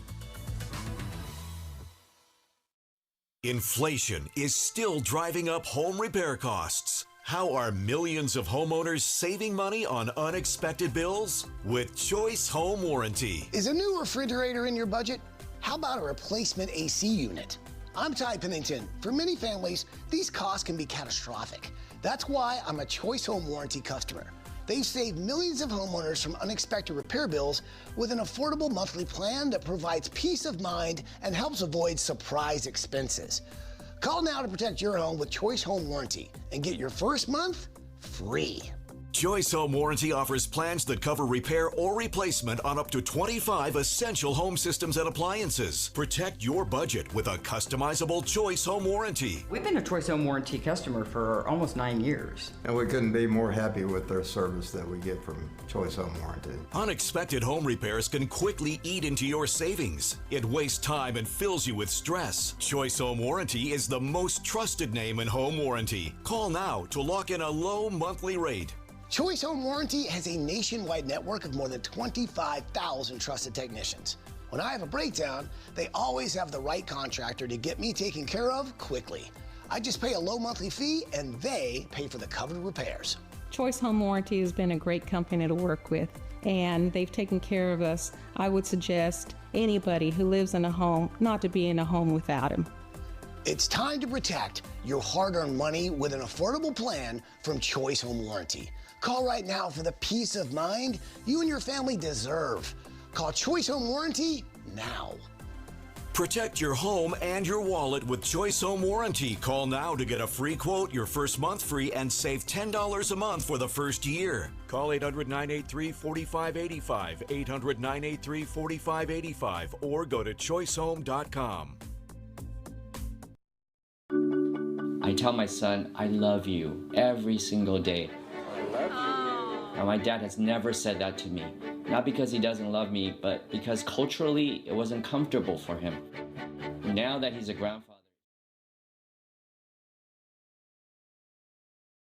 Inflation is still driving up home repair costs. How are millions of homeowners saving money on unexpected bills? With Choice Home Warranty.
Is a new refrigerator in your budget? How about a replacement AC unit? I'm Ty Pennington. For many families, these costs can be catastrophic. That's why I'm a Choice Home Warranty customer. They've saved millions of homeowners from unexpected repair bills with an affordable monthly plan that provides peace of mind and helps avoid surprise expenses. Call now to protect your home with Choice Home Warranty and get your first month free.
Choice Home Warranty offers plans that cover repair or replacement on up to 25 essential home systems and appliances. Protect your budget with a customizable Choice Home Warranty.
We've been a Choice Home Warranty customer for almost 9 years.
And we couldn't be more happy with their service that we get from Choice Home Warranty.
Unexpected home repairs can quickly eat into your savings. It wastes time and fills you with stress. Choice Home Warranty is the most trusted name in home warranty. Call now to lock in a low monthly rate.
Choice Home Warranty has a nationwide network of more than 25,000 trusted technicians. When I have a breakdown, they always have the right contractor to get me taken care of quickly. I just pay a low monthly fee and they pay for the covered repairs.
Choice Home Warranty has been a great company to work with, and they've taken care of us. I would suggest anybody who lives in a home not to be in a home without him.
It's time to protect your hard-earned money with an affordable plan from Choice Home Warranty. Call right now for the peace of mind you and your family deserve. Call Choice Home Warranty now.
Protect your home and your wallet with Choice Home Warranty. Call now to get a free quote, your first month free, and save $10 a month for the first year. Call 800-983-4585, 800-983-4585, or go to choicehome.com.
I tell my son, I love you every single day. Now, my dad has never said that to me. Not because he doesn't love me, but because culturally it wasn't comfortable for him. Now that he's a grandfather,